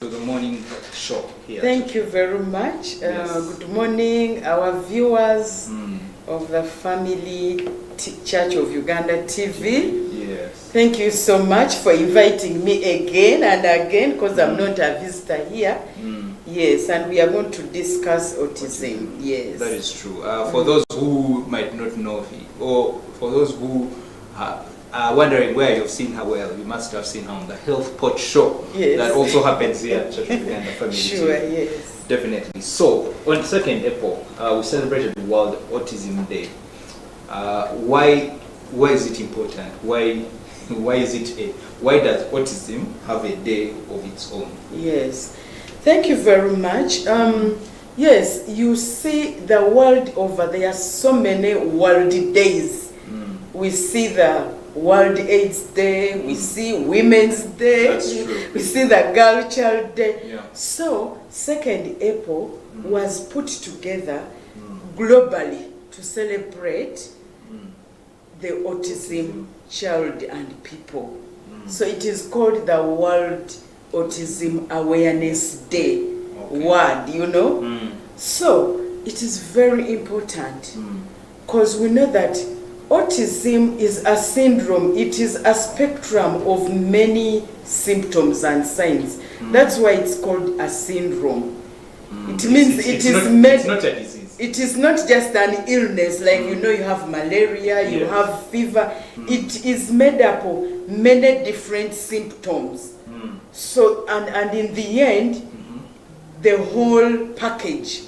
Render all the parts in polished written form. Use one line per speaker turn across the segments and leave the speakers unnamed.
To the morning show here.
Thank you very much.
Yes.
Good morning, our viewers of the Family Church of Uganda TV.
Yes.
Thank you so much for inviting me again and again, because I'm not a visitor here. Yes, and we are going to discuss autism. Yes.
That is true. For those who might not know her, or for those who are wondering where you've seen her, well, you must have seen her on the Health Pot show.
Yes.
That also happens here at Church of Uganda Family
Sure,
TV.
yes.
Definitely. So, on 2nd April, we celebrated World Autism Day. Why is it important? Why does autism have a day of its own?
Yes. Thank you very much. Yes, you see the world over, there are so many world days. We see the World AIDS Day, we see Women's Day,
That's true.
we see the Girl Child Day.
Yeah.
So, 2nd April was put together globally to celebrate the autism child and people. So it is called the World Autism Awareness Day. Word, you know? So, it is very important because we know that autism is a syndrome. It is a spectrum of many symptoms and signs. That's why it's called a syndrome. It means
It's not a disease.
It is not just an illness, like you know, you have malaria, you
Yes.
have fever. It is made up of many different symptoms. So, and in the end, the whole package,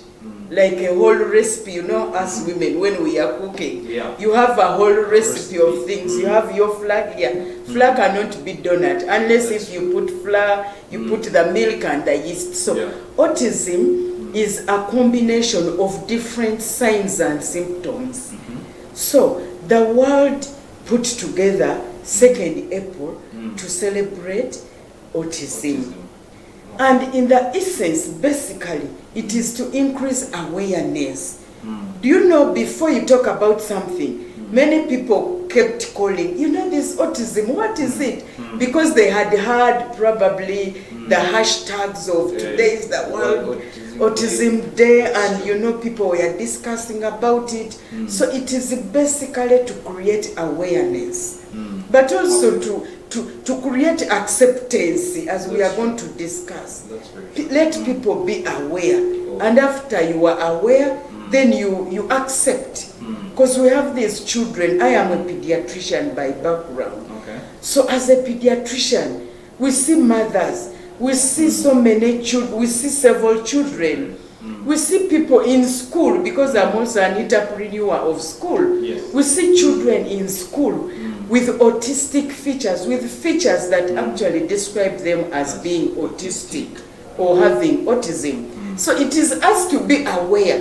like a whole recipe, you know, as women, when we are cooking, you have a whole recipe of things. You have your flour here. Flour cannot be donut unless if you put flour, you put the milk and the yeast. So autism is a combination of different signs and symptoms. So the world put together 2nd April to celebrate autism. And in the essence, basically, it is to increase awareness. Do you know, before you talk about something, many people kept calling, you know, this autism, what is it? Because they had heard probably the hashtags of today is the World Autism Day, and you know, people were discussing about it. So it is basically to create awareness, but also to create acceptance, as we are going to discuss. Let people be aware, and after you are aware, then you accept. Because we have these children. I am a pediatrician by background. So as a pediatrician, we see mothers, we see so many children, we see several children. We see people in school, because I'm also an entrepreneur of school. We see children in school with autistic features, with features that actually describe them as being autistic or having autism. So it is us to be aware.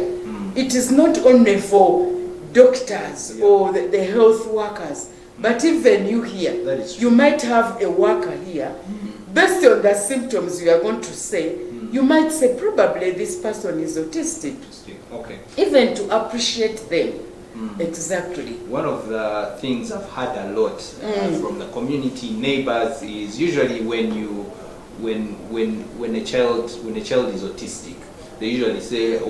It is not only for doctors or the health workers, but even you here. You might have a worker here. Based on the symptoms you are going to say, you might say probably this person is autistic. Even to appreciate them. Exactly. One
of the things I've heard a lot from the community, neighbors, is usually when a child is autistic, they usually say they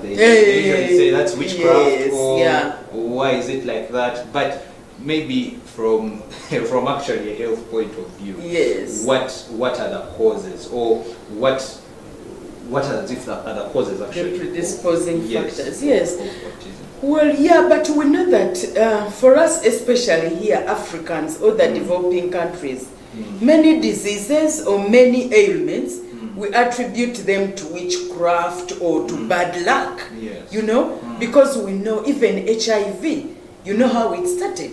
usually say that's witchcraft, or why is it like that? But maybe from actually a health point of view, what are the causes, or what are the other causes actually?
The predisposing factors, yes. Well, yeah, but we know that for us, especially here, Africans or the developing countries, many diseases or many ailments, we attribute them to witchcraft or to bad luck, you know, because we know even HIV, you know how it started.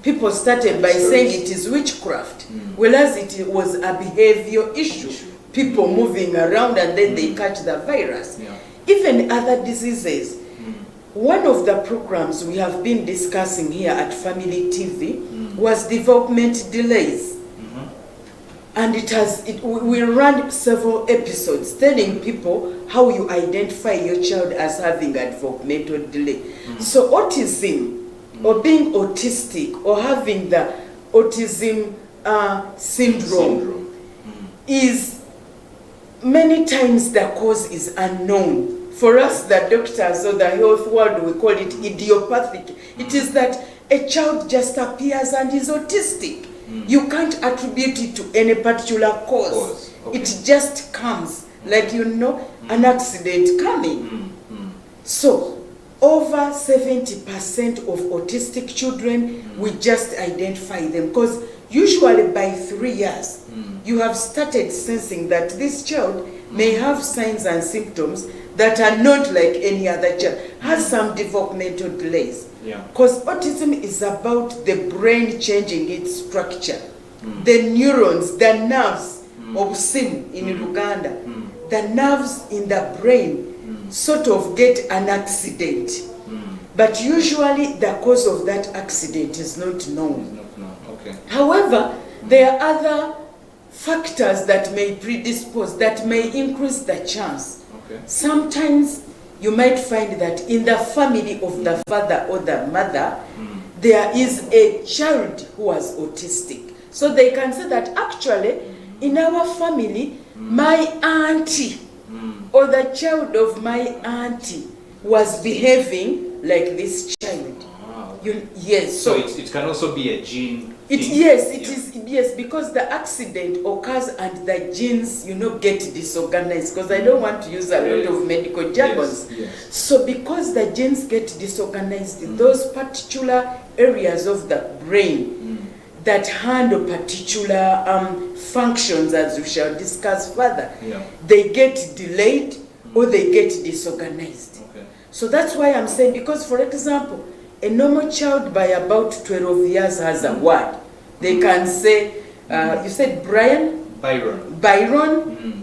People started by saying it is witchcraft, whereas it was a behavior issue. People moving around and then they catch the virus. Even other diseases. One of the programs we have been discussing here at Family TV was development delays. And we ran several episodes telling people how you identify your child as having a developmental delay. So autism, or being autistic, or having the autism syndrome is many times the cause is unknown. For us, the doctors or the health world, we call it idiopathic. It is that a child just appears and is autistic. You can't attribute it to any particular cause. Okay. It just comes, like an accident coming. So, over 70% of autistic children, we just identify them because usually by 3 years, you have started sensing that this child may have signs and symptoms that are not like any other child, has some developmental delays. Because autism is about the brain changing its structure. The neurons, the nerves of SIM in Uganda, the nerves in the brain sort of get an accident. But usually the cause of that accident is not known.
Okay.
However, there are other factors that may predispose, that may increase the chance.
Okay.
Sometimes you might find that in the family of the father or the mother, there is a child who was autistic. So they can say that actually, in our family, my auntie or the child of my auntie was behaving like this child. Yes.
So it can also be a gene.
Yes, because the accident occurs and the genes, get disorganized. Because I don't want to use a lot of medical jargons.
Yes.
So because the genes get disorganized, those particular areas of the brain that handle particular functions, as we shall discuss further, they get delayed or they get disorganized.
Okay.
So that's why I'm saying, because for example, a normal child by about 12 years has a word. They can say, you said Byron.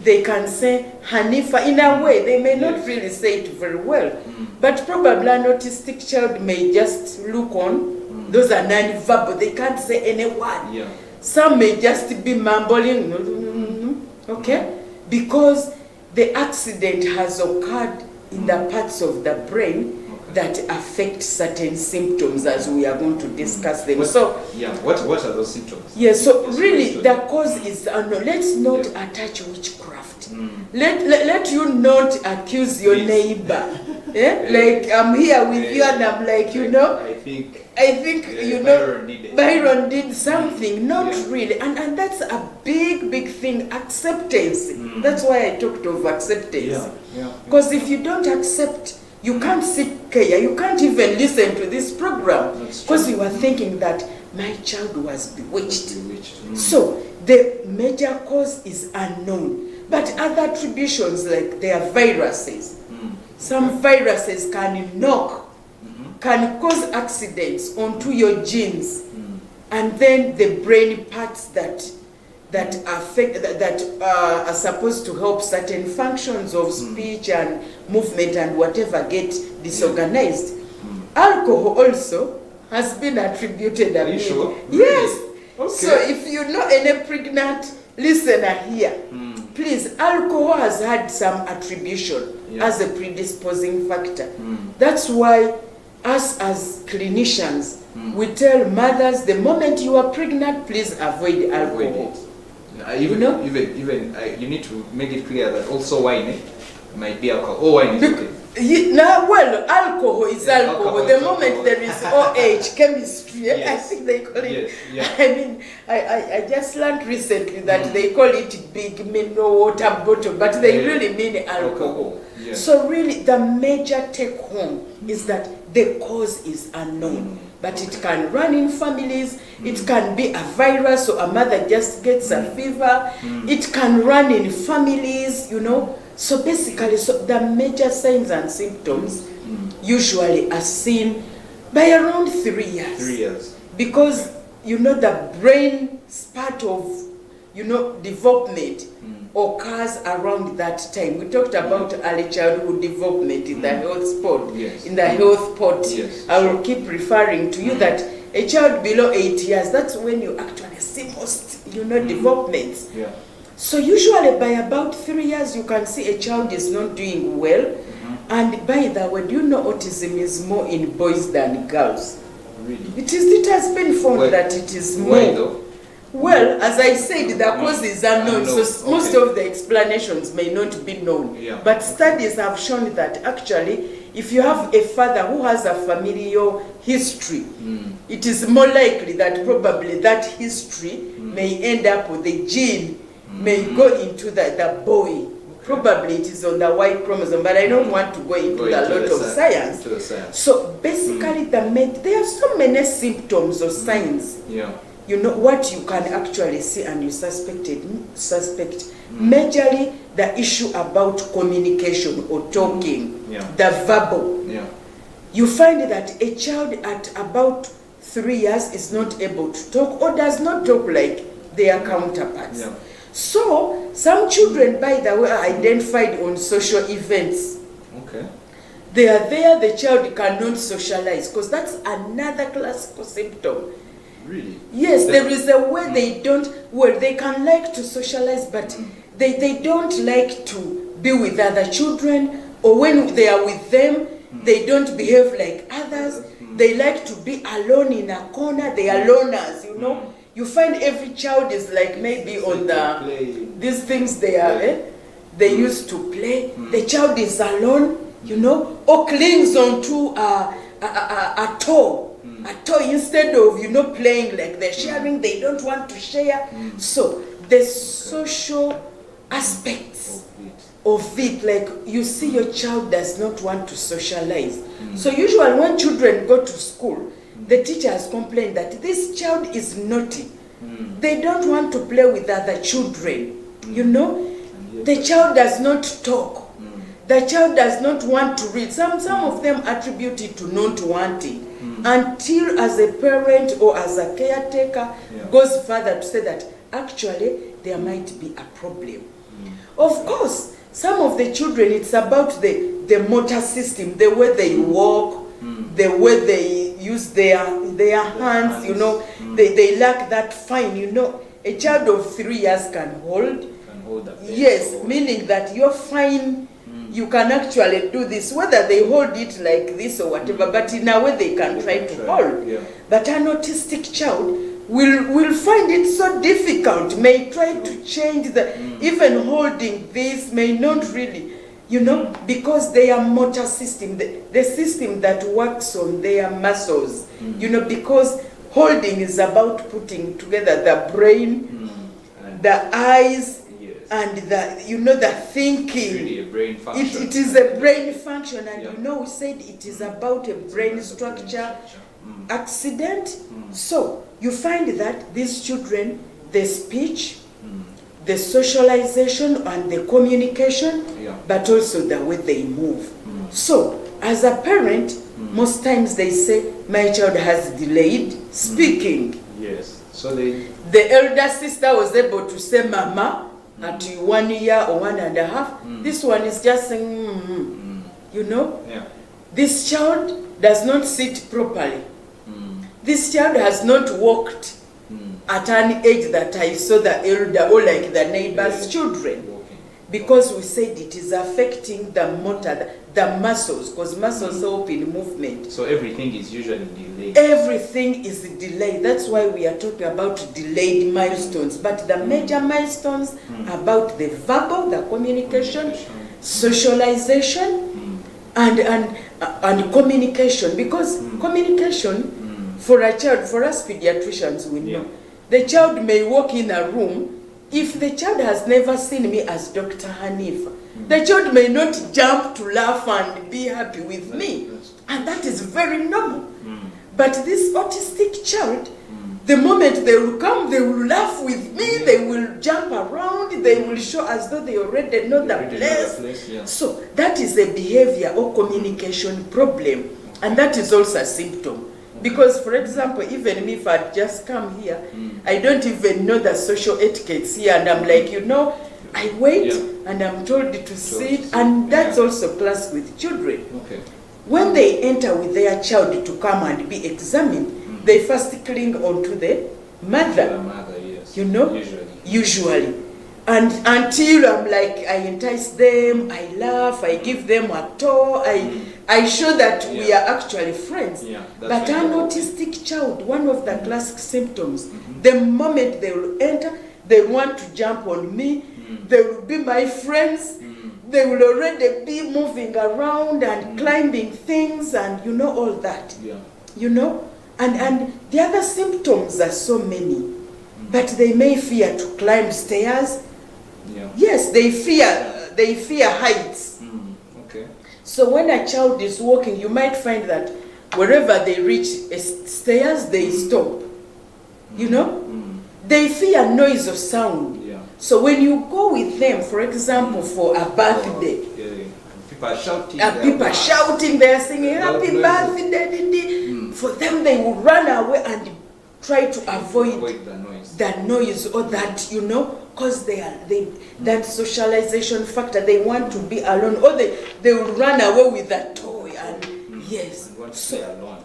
They can say Hanifa. In a way, they may not really say it very well. But probably an autistic child may just look on. Those are non-verbal. They can't say any word. Some may just be mumbling. Okay? Because the accident has occurred in the parts of the brain that affect certain symptoms, as we are going to discuss them.
What are those symptoms?
So really the cause is let's not attach witchcraft. Let you not accuse your neighbor. Like I'm here with you and I'm like, I think Byron did something. Not really. And that's a big thing. Acceptance. That's why I talked of acceptance. Because if you don't accept, you can't seek care. You can't even listen to this program because you are thinking that my child was bewitched. So the major cause is unknown. But other attributions, like there are viruses. Some viruses can can cause accidents onto your genes, and then the brain parts that are supposed to help certain functions of speech and movement and whatever get disorganized. Alcohol also has been attributed a bit.
Sure?
Yes.
Okay.
So if you know any pregnant listener here, please, alcohol has had some attribution as a predisposing factor. That's why us as clinicians, we tell mothers, the moment you are pregnant, please avoid alcohol.
You need to make it clear that also wine might be alcohol. Oh, wine is okay.
Alcohol is alcohol. The moment there is OH, chemistry, I think they call it. I mean, I just learned recently that they call it big mineral water bottle, but they really mean alcohol. So really, the major take home is that the cause is unknown. But it can run in families, it can be a virus, so a mother just gets a fever, it can run in families, So basically, the major signs and symptoms usually are seen by around 3 years.
3 years.
Because, the brain part of, development occurs around that time. We talked about early childhood development in the health spot. In the health pot, I will keep referring to you that a child below 8 years, that's when you actually see most, developments. So usually by about 3 years, you can see a child is not doing well. And by the way, autism is more in boys than girls.
Really?
It has been found that it is more.
Why though?
Well, as I said, the cause is unknown, so most of the explanations may not be known.
Yeah.
But studies have shown that actually, if you have a father who has a familial history, it is more likely that probably that history may end up with the gene, may go into the boy. Probably it is on the Y chromosome, but I don't want to go into a lot of science. So basically, there are so many symptoms or signs.
Yeah.
You know what you can actually see and you suspect. Majorly the issue about communication or talking, the verbal.
Yeah.
You find that a child at about 3 years is not able to talk or does not talk like their counterparts.
Yeah.
So some children, by the way, are identified on social events.
Okay.
They are there, the child cannot socialize, because that's another classical symptom.
Really?
Yes, there is a way they don't, well, they can like to socialize, but they don't like to be with other children, or when they are with them, they don't behave like others. They like to be alone in a corner. They are loners, you know. You find every child is like maybe on these things they are, they used to play. The child is alone, you know, or clings onto a toy. A toy instead of, you know, playing like they're sharing, they don't want to share. So the social aspects of it, like you see your child does not want to socialize. So usually when children go to school, the teachers complain that this child is naughty. They don't want to play with other children, you know. The child does not talk. The child does not want to read. Some of them attribute it to not wanting. Until as a parent or as a caretaker goes further to say that actually there might be a problem. Of course, some of the children, it's about the motor system, the way they walk, the way they use their hands, you know, they lack that fine, you know. A child of 3 years can hold. Yes, meaning that you're fine. You can actually do this, whether they hold it like this or whatever, but in a way they can try to hold. But an autistic child will find it so difficult, may try to change even holding this may not really, you know, because their motor system, the system that works on their muscles, you know, because holding is about putting together the brain, the eyes, and the thinking.
It's really a brain function.
It is a brain function, and you know, we said it is about a brain structure accident. So you find that these children, the speech, the socialization and the communication, but also the way they move. So as a parent, most times they say, my child has delayed speaking.
Yes. So
the elder sister was able to say mama at 1 year or 1.5. This one is just saying, you know. This child does not sit properly. This child has not walked at an age that I saw the elder or like the neighbor's children. Because we said it is affecting the motor, the muscles, because muscles help in movement.
So everything is usually delayed.
Everything is delayed. That's why we are talking about delayed milestones. But the major milestones about the verbal, the communication, socialization, and communication. Because communication, for a child, for us pediatricians, we know, the child may walk in a room. If the child has never seen me as Dr. Hanifa, the child may not jump to laugh and be happy with me. And that is very normal. But this autistic child, the moment they will come, they will laugh with me, they will jump around, they will show as though they already know the place. So that is a behavior or communication problem. And that is also a symptom. Because, for example, even me, if I just come here, I don't even know the social etiquettes here, and I'm like, you know, I wait and I'm told to sit, and that's also class with children. When they enter with their child to come and be examined, they first cling onto the mother, you know, usually. And until I'm like, I entice them, I laugh, I give them a toy, I show that we are actually friends. But an autistic child, one of the classic symptoms, The moment they will enter, they want to jump on me. They will be my friends. They will already be moving around and climbing things and all that. And the other symptoms are so many. But they may fear to climb stairs. Yes, they fear heights.
Okay.
So when a child is walking, you might find that wherever they reach stairs, they stop. They fear noise or sound. So when you go with them, for example, for a birthday,
people are shouting.
People are shouting, they are singing happy birthday. For them, they will run away and try to avoid the noise or that, because that socialization factor, they want to be alone, or they will run away with that toy. And yes,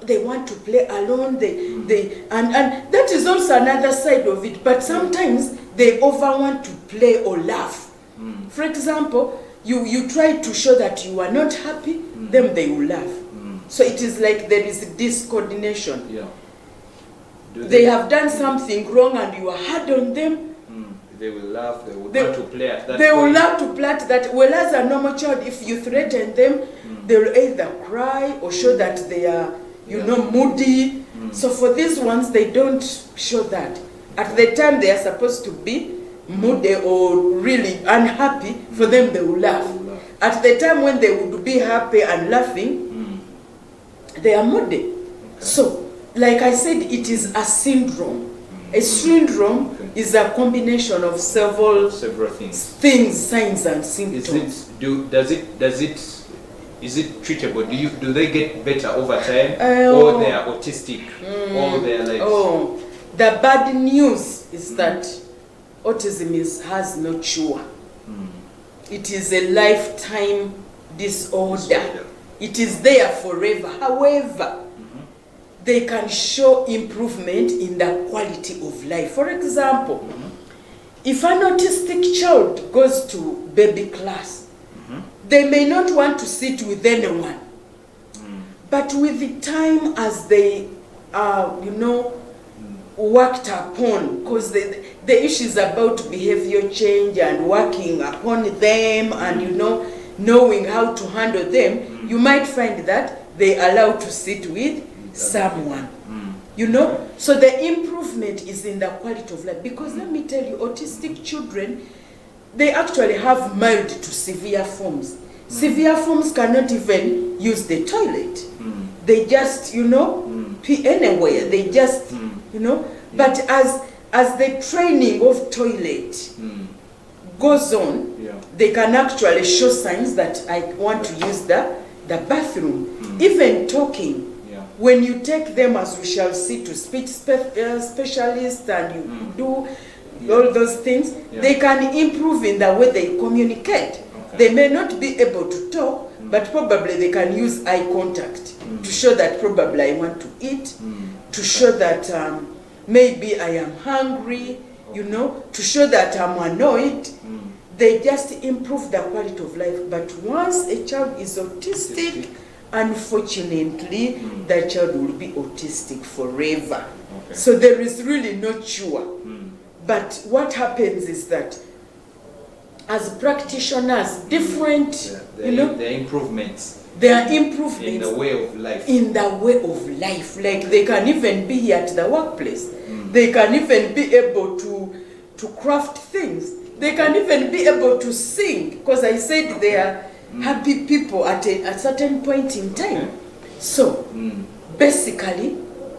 they want to play alone. And that is also another side of it. But sometimes they over want to play or laugh. For example, you try to show that you are not happy, then they will laugh. So it is like there is discoordination. They have done something wrong and you are hard on them.
They will laugh, they will love to play at that
They will love to play at that. Well, as a normal child, if you threaten them, they will either cry or show that they are, moody. So for these ones, they don't show that. At the time they are supposed to be moody or really unhappy, for them they will laugh. At the time when they would be happy and laughing, they are moody. Okay. So, like I said, it is a syndrome. A syndrome is a combination of several things, signs and symptoms.
Is it treatable? Do they get better over time, or they are autistic all their lives?
The bad news is that autism has no cure. It is a lifetime disorder. It is there forever. However, they can show improvement in the quality of life. For example, if an autistic child goes to baby class, they may not want to sit with anyone. But with the time, as they are, worked upon, because the issues about behavior change and working upon them and, knowing how to handle them, you might find that they allow to sit with someone. So the improvement is in the quality of life. Because let me tell you, autistic children, they actually have mild to severe forms. Severe forms cannot even use the toilet. They just, pee anywhere. They just, But as the training of toilet goes on, they can actually show signs that I want to use the bathroom. Even talking. When you take them, as we shall see, to speech specialists and you do all those things, they can improve in the way they communicate. They may not be able to talk, but probably they can use eye contact to show that probably I want to eat, to show that maybe I am hungry, to show that I'm annoyed. They just improve the quality of life. But once a child is autistic, unfortunately, that child will be autistic forever. So there is really no cure. But what happens is that as practitioners, different,
there are improvements.
There are improvements
in the way of life.
In the way of life. Like they can even be here at the workplace. They can even be able to craft things. They can even be able to sing. Because I said they are happy people at a certain point in time. So, basically,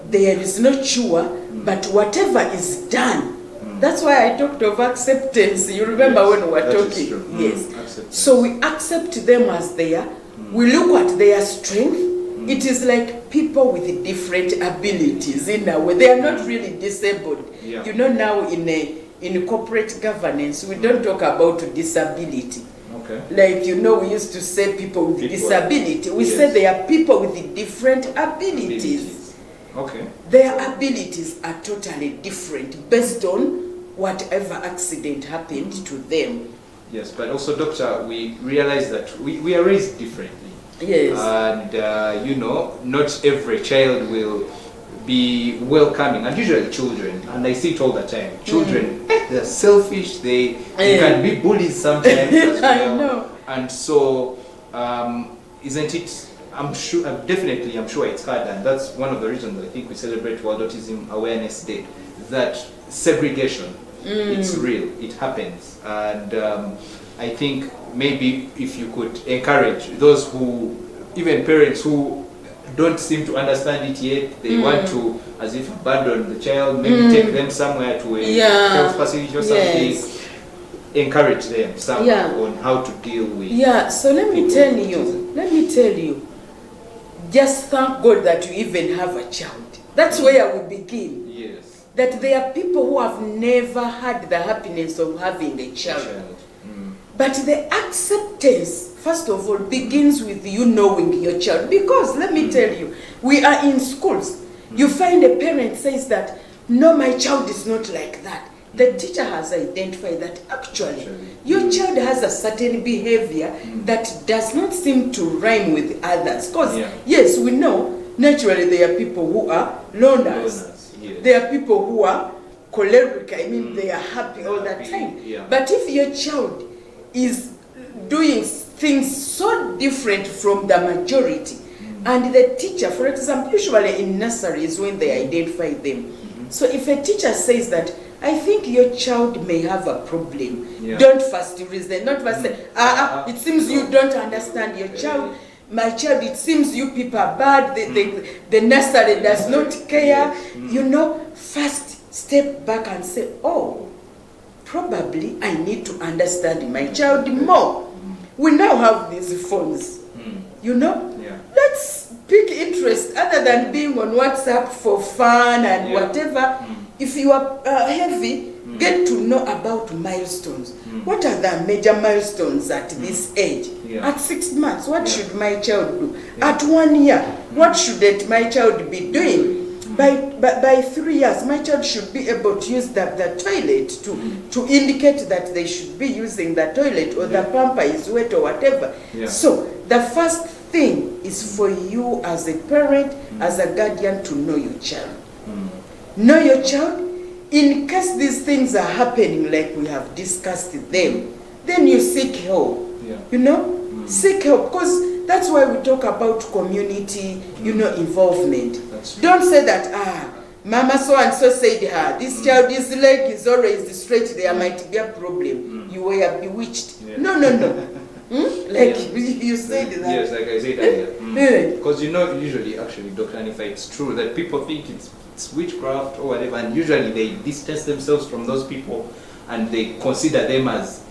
there is no cure, but whatever is done, that's why I talked of acceptance. You remember when we were talking? Yes. So we accept them as they are. We look at their strength. It is like people with different abilities in a way. They are not really disabled. Now in corporate governance, we don't talk about disability. Like, we used to say people with disability. We say they are people with different abilities. Their abilities are totally different based on whatever accident happened to them.
Yes, but also, Doctor, we realize that we are raised differently.
Yes.
And, not every child will be welcoming, and usually children, and I see it all the time, children, they're selfish, they can be bullies sometimes as well.
I know.
And so, isn't it, I'm sure it's hard, and that's one of the reasons I think we celebrate World Autism Awareness Day, that segregation, it's real, it happens. And I think maybe if you could encourage those who, even parents who don't seem to understand it yet, they want to, as if, abandon the child, maybe take them somewhere to a health facility or something, encourage them somehow on how to deal with
so let me tell you, just thank God that you even have a child. That's where we begin.
Yes.
That there are people who have never had the happiness of having a child. But the acceptance, first of all, begins with you knowing your child. Because, let me tell you, we are in schools. You find a parent says that, no, my child is not like that. The teacher has identified that actually your child has a certain behavior that does not seem to rhyme with others. Because, yes, we know, naturally there are people who are loners. There are people who are choleric. I mean, they are happy all the time. But if your child is doing things so different from the majority, and the teacher, for example, usually in nurseries when they identify them. So if a teacher says that, I think your child may have a problem, don't first reason, not first say, it seems you don't understand your child. My child, it seems you people are bad, the nursery does not care. You know, first step back and say, oh, probably I need to understand my child more. We now have these phones, you know. Let's pick interest other than being on WhatsApp for fun and whatever. If you are heavy, get to know about milestones. What are the major milestones at this age? At 6 months, what should my child do? At 1 year, what should my child be doing? By 3 years, my child should be able to use the toilet to indicate that they should be using the toilet, or the pamper is wet or whatever. So the first thing is for you as a parent, as a guardian, to know your child. Know your child. In case these things are happening like we have discussed them, then you seek help. You know, seek help, because that's why we talk about community, you know, involvement. Don't say that, Mama so and so said this child, his leg is always straight, there might be a problem. You were bewitched. No. Like you said that.
Yes, like I said earlier. Because you know, usually, actually, Dr. Hanifa, it's true that people think it's witchcraft or whatever, and usually they distance themselves from those people and they consider them as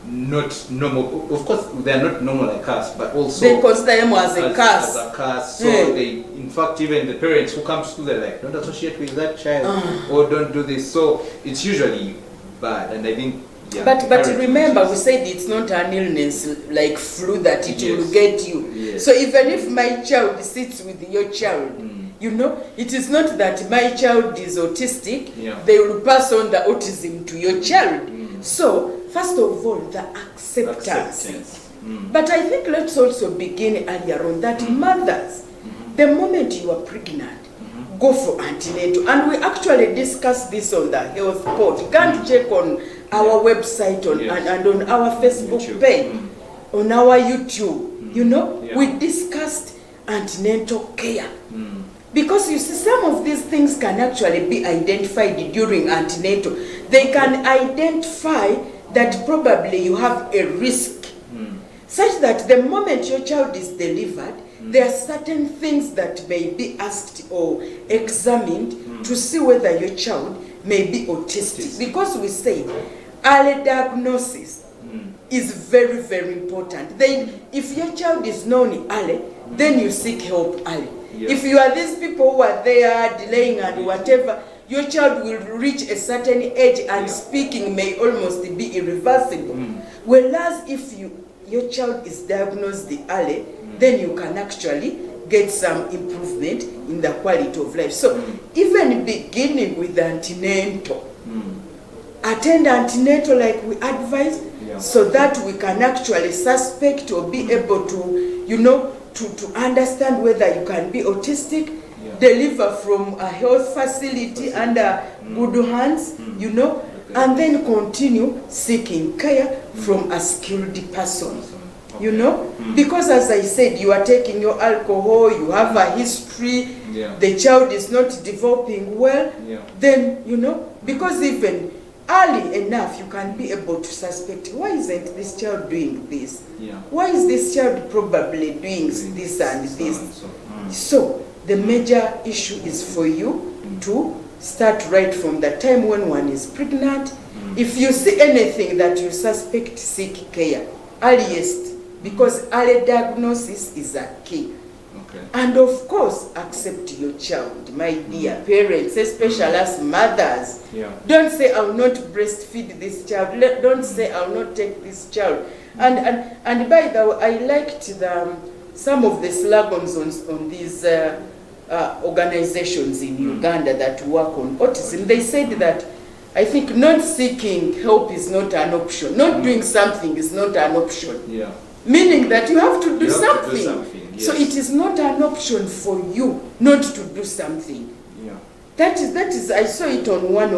not normal. Of course, they are not normal like us, but also
they consider them as a curse.
As a curse. So they, in fact, even the parents who come to school, they're like, don't associate with that child, or don't do this. So it's usually bad, and I think.
But remember, we said it's not an illness like flu that it will get you. So even if my child sits with your child, you know, it is not that my child is autistic, they will pass on the autism to your child. So, first of all, the acceptance. But I think let's also begin earlier on that mothers, the moment you are pregnant, go for antenatal. And we actually discussed this on the health pod. You can check on our website and on our Facebook page, on our YouTube. You know, we discussed antenatal care. Because you see, some of these things can actually be identified during antenatal. They can identify that probably you have a risk, such that the moment your child is delivered, there are certain things that may be asked or examined to see whether your child may be autistic. Because we say early diagnosis is very, very important. Then if your child is known early, then you seek help early. If you are these people who are there delaying and whatever, your child will reach a certain age and speaking may almost be irreversible. Whereas if your child is diagnosed early, then you can actually get some improvement in the quality of life. So even beginning with antenatal, attend antenatal like we advise, so that we can actually suspect or be able to, you know, to understand whether you can be autistic. deliver from a health facility under good hands, you know, and then continue seeking care from a skilled person. You know, because as I said, you are taking your alcohol, you have a history, the child is not developing well, then, you know, because even early enough you can be able to suspect, why isn't this child doing this? Why is this child probably doing this and this? So the major issue is for you to start right from the time when one is pregnant. If you see anything that you suspect, seek care earliest, because early diagnosis is a key. And of course, accept your child, my dear parents, especially as mothers. Don't say, I will not breastfeed this child. Don't say, I will not take this child. And by the way, I liked some of the slogans on these organizations in Uganda that work on autism. They said that, I think, not seeking help is not an option. Not doing something is not an option. Meaning that you have to do something. So it is not an option for you not to do something. That is. I saw it on one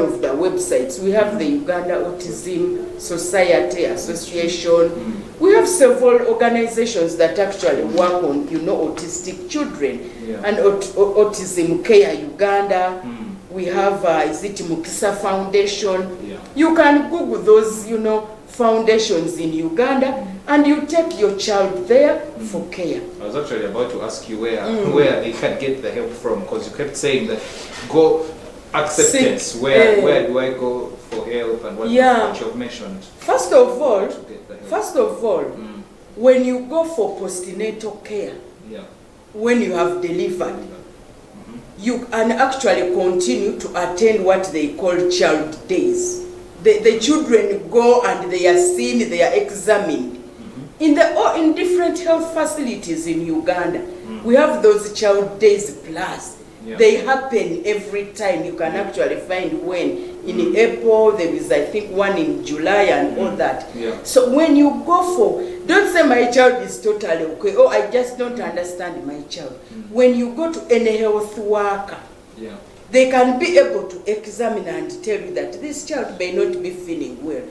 of the websites. We have the Uganda Autism Society Association. We have several organizations that actually work on, you know, autistic children and Autism Care Uganda. We have is it Mukisa Foundation. You can Google those, you know, foundations in Uganda, and you take your child there for care.
I was actually about to ask you where they can get the help from, because you kept saying that go acceptance. Where do I go for help, and what you've mentioned?
First of all, when you go for postnatal care, when you have delivered, you can actually continue to attend what they call child days. The children go and they are seen, they are examined. In different health facilities in Uganda, we have those child days plus. They happen every time. You can actually find when. In April, there is, I think, one in July and all that. So when you go for, don't say my child is totally okay, oh, I just don't understand my child. When you go to any health worker, they can be able to examine and tell you that this child may not be feeling well.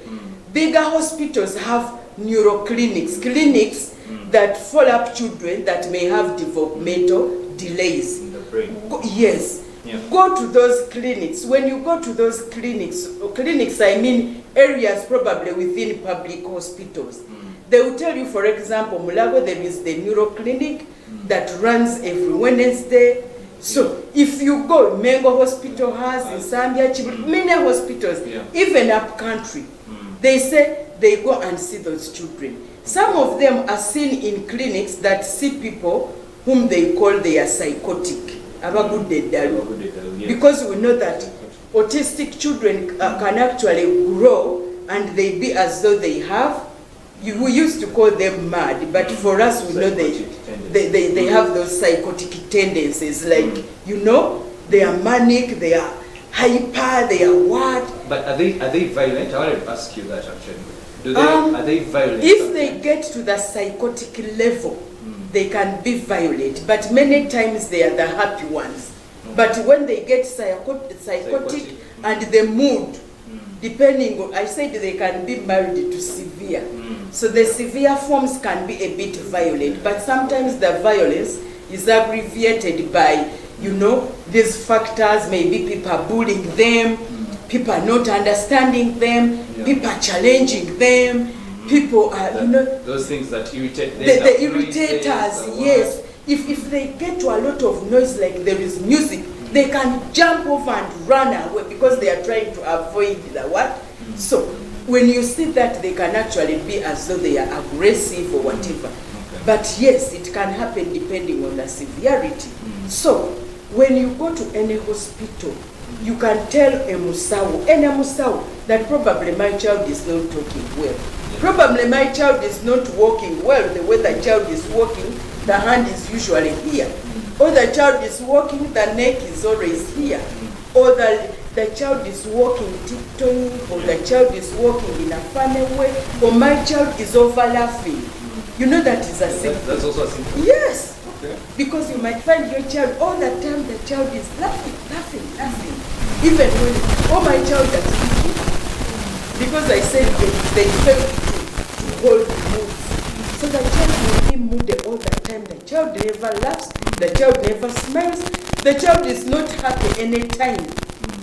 Bigger hospitals have neuroclinics, clinics that follow up children that may have developmental delays.
In the brain.
Go to those clinics. When you go to those clinics I mean areas probably within public hospitals, they will tell you, for example, Mulago, there is the neuroclinic that runs every Wednesday. So if you go, Mengo Hospital has, in Zambia, many hospitals, even up country, they say they go and see those children. Some of them are seen in clinics that see people whom they call they are psychotic. Because we know that autistic children can actually grow and they be as though they have, we used to call them mad, but for us we know they have those psychotic tendencies, like, you know, they are manic, they are hyper, they are what.
But are they violent? I wanted to ask you that actually. Are they violent?
If they get to the psychotic level, they can be violent, but many times they are the happy ones. But when they get psychotic and the mood, depending on, I said they can be mild to severe. So the severe forms can be a bit violent, but sometimes the violence is abbreviated by, you know, these factors. Maybe people are bullying them, people are not understanding them, people are challenging them, people are, you know,
those things that irritate them.
The irritators, yes. If they get to a lot of noise, like there is music, they can jump off and run away because they are trying to avoid the what. So when you see that, they can actually be as though they are aggressive or whatever. But yes, it can happen depending on the severity. So when you go to any hospital, you can tell a Musau, that probably my child is not talking well. Probably my child is not walking well. The way the child is walking, the hand is usually here. Or the child is walking, the neck is always here. Or the child is walking tiptoeing, or the child is walking in a funny way, or my child is over laughing. You know that is a symptom.
That's also a symptom.
Yes. Because you might find your child all the time, the child is laughing. Even when, oh, my child is speaking. Because I said they fail to hold moods. So the child will be moody all the time. The child never laughs. The child never smiles. The child is not happy anytime.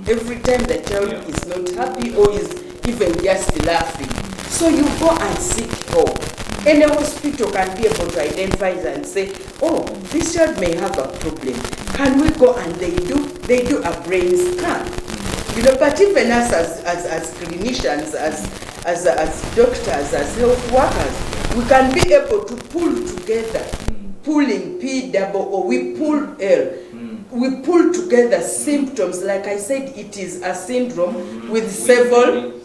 Every time the child is not happy or is even just laughing. So you go and seek help. Any hospital can be able to identify and say, oh, this child may have a problem. Can we go? And they do a brain scan. You know, but even us as clinicians, as doctors, as health workers, we can be able to pull together, pulling P double or we pull L. We pull together symptoms. Like I said, it is a syndrome with several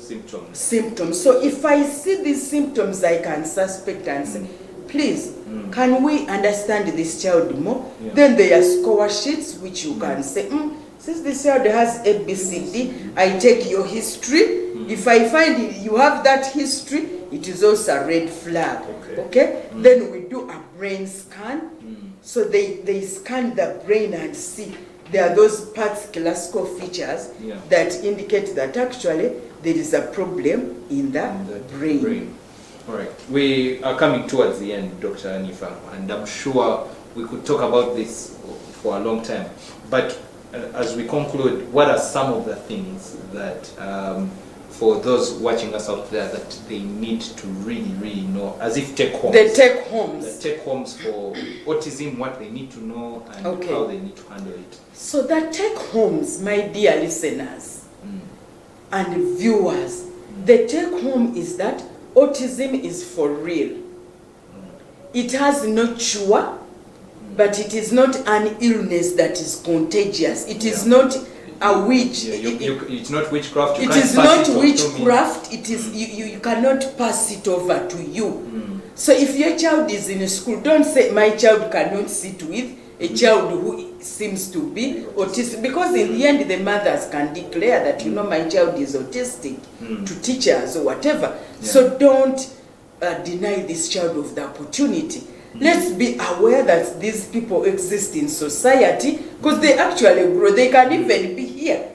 symptoms. So if I see these symptoms, I can suspect and say, please, can we understand this child more? Then there are score sheets which you can say, since this child has ABCD, I take your history. If I find you have that history, it is also a red flag. Okay? Then we do a brain scan. So they scan the brain and see there are those particular score features that indicate that actually there is a problem in the brain.
All right. We are coming towards the end, Dr. Hanifa, and I'm sure we could talk about this for a long time. But as we conclude, what are some of the things that for those watching us out there that they need to really know, as if take homes?
The take homes.
The take homes for autism, what they need to know and how they need to handle it.
So the take homes, my dear listeners and viewers, the take home is that autism is for real. It has no cure, but it is not an illness that is contagious. It is not a witch.
It's not witchcraft.
It is not witchcraft. It is you cannot pass it over to you. So if your child is in a school, don't say my child cannot sit with a child who seems to be autistic, because in the end the mothers can declare that my child is autistic to teachers or whatever. So don't deny this child of the opportunity. Let's be aware that these people exist in society because they actually grow. They can even be here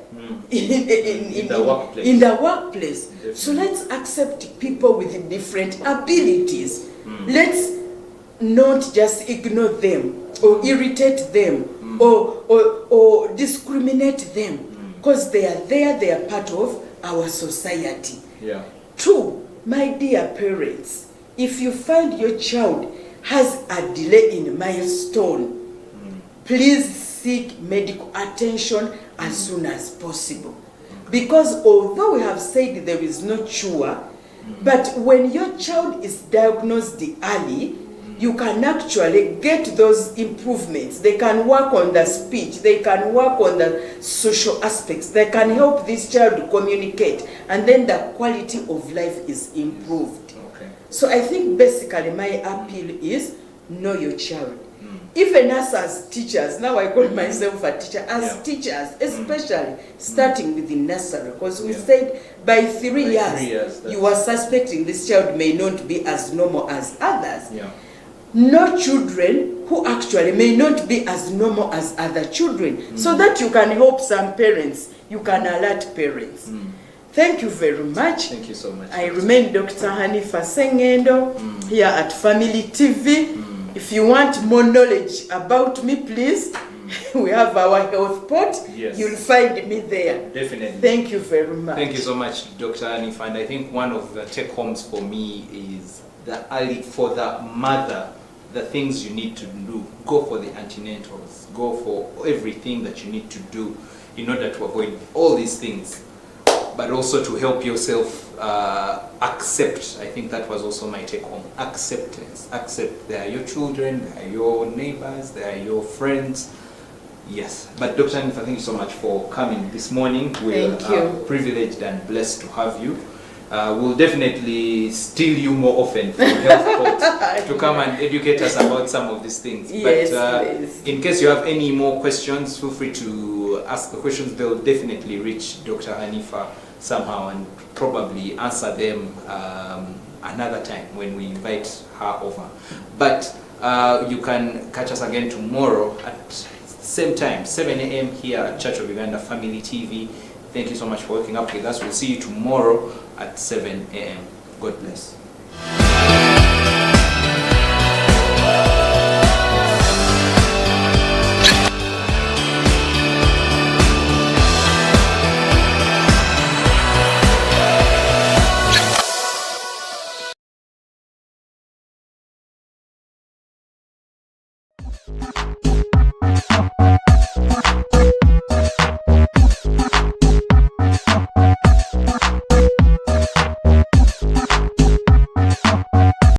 in the workplace. So let's accept people with different abilities. Let's not just ignore them or irritate them or discriminate them because they are there, they are part of our society. Two, my dear parents, if you find your child has a delay in milestone, please seek medical attention as soon as possible. Because although we have said there is no cure, but when your child is diagnosed early, you can actually get those improvements. They can work on the speech, they can work on the social aspects, they can help this child communicate, and then the quality of life is improved. So I think basically my appeal is know your child. Even us as teachers, now I call myself a teacher, as teachers, especially starting with the nursery, because we said by 3 years, you are suspecting this child may not be as normal as others. No children who actually may not be as normal as other children, so that you can help some parents, you can alert parents. Thank you very much.
Thank you so much.
I remain Dr. Hanifa Sengendo here at Family TV. If you want more knowledge about me, please, we have our health pot. You'll find me there.
Definitely.
Thank you very much.
Thank you so much, Dr. Hanifa. And I think one of the take-homes for me is for the mother, the things you need to do. Go for the antenatals. Go for everything that you need to do in order to avoid all these things. But also to help yourself accept. I think that was also my take home. Acceptance. Accept they are your children, they are your neighbors, they are your friends. Yes. But Dr. Hanifa, thank you so much for coming this morning. We are privileged and blessed to have you. We'll definitely steal you more often from Health to come and educate us about some of these things. But in case you have any more questions, feel free to ask the questions. They'll definitely reach Dr. Hanifa somehow and probably answer them another time when we invite her over. But you can catch us again tomorrow at same time, 7 a.m. here at Church of Uganda Family TV. Thank you so much for waking up with us. We'll see you tomorrow at 7 a.m. God bless.